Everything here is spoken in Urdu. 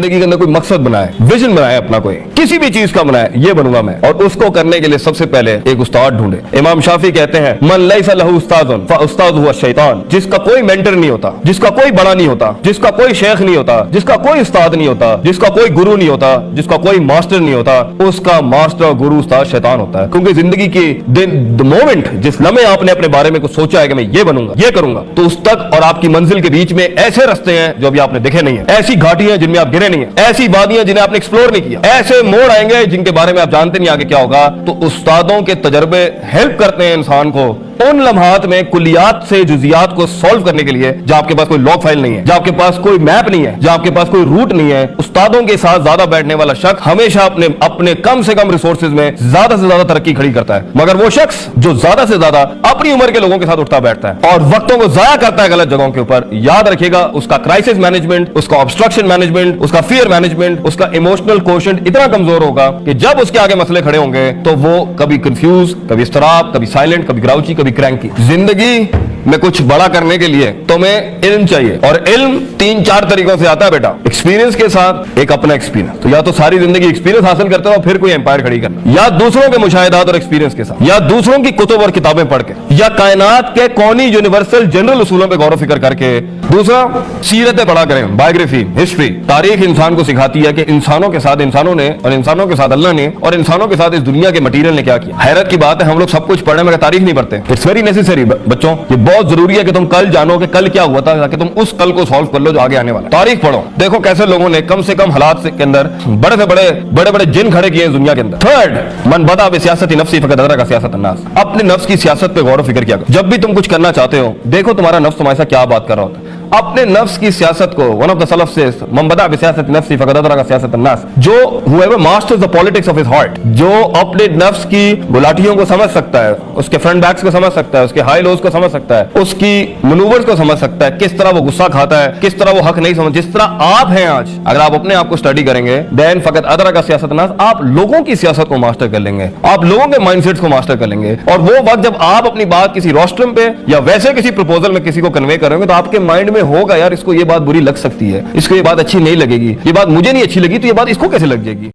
زندگی کے اندر کوئی مقصد بنائے, ویژن بنائے, اپنا کوئی کسی بھی چیز کا بنائے, یہ بنوں گا میں, اور اس کو کرنے کے لیے سب سے پہلے ایک استاد ڈھونڈے. امام شافعی کہتے ہیں من لیس لہ استاذ فاستاذ هو الشیطان, جس کا کوئی مینٹر نہیں ہوتا, جس کا کوئی بڑا نہیں ہوتا, جس کا کوئی شیخ نہیں ہوتا, جس کا کوئی استاد نہیں ہوتا, جس کا کوئی گرو نہیں ہوتا, جس کا کوئی ماسٹر نہیں ہوتا, اس کا ماسٹر گرو استاد شیطان ہوتا ہے. کیونکہ زندگی کی مومنٹ, جس لمحے آپ نے اپنے بارے میں کچھ سوچا ہے کہ میں یہ بنوں گا, یہ کروں گا, تو اس تک اور آپ کی منزل کے بیچ میں ایسے رستے ہیں جو ابھی آپ نے دیکھے نہیں ہیں, ایسی گھاٹیاں جن میں آپ گرے نہیں ہیں, ایسی وادیاں جنہیں آپ نے ایکسپلور نہیں کیا, ایسے موڑ آئیں گے جن کے بارے میں آپ جانتے نہیں آگے کیا ہوگا. تو استادوں کے تجربے ہیلپ کرتے ہیں انسان کو ان لمحات میں کلیات سے جزیات کو سولو کرنے کے لیے جہاں آپ کے پاس کوئی لاگ فائل نہیں ہے, جہاں آپ کے پاس کوئی میپ نہیں ہے, جہاں آپ کے پاس کوئی روٹ نہیں ہے. استادوں کے ساتھ زیادہ بیٹھنے والا شخص ہمیشہ اپنے کم سے کم ریسورسز میں زیادہ سے زیادہ ترقی کھڑی کرتا ہے, مگر وہ شخص جو زیادہ سے زیادہ اپنی عمر کے لوگوں کے ساتھ اٹھتا بیٹھتا ہے اور وقتوں کو ضائع کرتا ہے غلط جگہوں کے اوپر, یاد رکھے گا اس کا کرائسس مینجمنٹ, اس کا آبسٹرکشن مینجمنٹ, اس کا فیئر مینجمنٹ, اس کا ایموشنل کوشنٹ اتنا کمزور ہوگا کہ جب اس کے آگے مسئلے کھڑے ہوں گے تو وہ کبھی کنفیوز, کبھی اضطراب, کبھی سائلنٹ, کبھی گراؤچی, کبھی کرینکی. زندگی میں کچھ بڑا کرنے کے لیے تمہیں علم چاہیے, اور علم 3-4 طریقوں سے آتا ہے بیٹا. ایکسپیرینس کے ساتھ ایک اپنا ایکسپیرینس, تو یا تو ساری زندگی ایکسپیرینس حاصل کرتے ہو پھر کوئی امپائر کھڑی کرنا, یا دوسروں کے مشاہدات اور ایکسپیرینس کے ساتھ, یا دوسروں کی کتب اور کتابیں پڑھ کے, یا کائنات کے کونی یونیورسل جنرل اصولوں پہ غور و فکر کر کے. دوسرا, سیرتیں پڑھا کریں, بایوگرافی, ہسٹری. تاریخ انسان کو سکھاتی ہے کہ انسانوں کے ساتھ انسانوں نے, اور انسانوں کے ساتھ اللہ نے, اور انسانوں کے ساتھ اس دنیا کے مٹیریل نے کیا کیا. حیرت کی بات ہے ہم لوگ سب کچھ پڑھیں مگر تاریخ نہیں پڑھتے. اٹس ویری نیسیسری بچوں, یہ بہت ضروری ہے کہ تم کل جانو کہ کل کیا ہوا تھا, تاکہ تم اس کل کو سالو کر لو جو آگے آنے والا. تاریخ پڑھو, دیکھو کیسے لوگوں نے کم سے کم حالات کے اندر بڑے سے بڑے جن کھڑے کیے ہیں دنیا کے اندر. تھرڈ, من بدأ بسیاست نفسی فقد ادرک سیاست الناس. اپنے نفس کی سیاست پہ غور و فکر کیا کرو. جب بھی تم کچھ کرنا چاہتے ہو دیکھو تمہارا نفس تمہارے ساتھ کیا بات کر رہا ہوتا ہے. اپنے نفس کی سیاست کو, ون آف دا سلف سے من بدأ بسیاست نفسی فقد ادرک سیاست الناس, جو whoever masters the politics of his heart, جو اپنے نفس کی گلاٹیوں کو سمجھ سکتا ہے, اس کے فرنٹ بیکس کو سمجھ سکتا ہے, اس کے ہائی لوز کو سمجھ سکتا ہے, اس کی منوورز کو سمجھ سکتا ہے, کس طرح وہ غصہ کھاتا ہے, کس طرح وہ حق نہیں سمجھ, جس طرح آپ ہیں آج. اگر آپ اپنے آپ کو اسٹڈی کریں گے دین فقط ادرک سیاست الناس, آپ لوگوں کی سیاست کو ماسٹر کر لیں گے, آپ لوگوں کے مائنڈ سیٹس کو ماسٹر کر لیں گے. اور وہ وقت جب آپ اپنی بات کسی روسٹرم پہ یا ویسے کسی پروپوزل میں کسی کو کنوے کریں گے تو آپ کے مائنڈ میں ہوگا یار اس کو یہ بات بری لگ سکتی ہے, اس کو یہ بات اچھی نہیں لگے گی, یہ بات مجھے نہیں اچھی لگی تو یہ بات اس کو کیسے لگ جائے گی.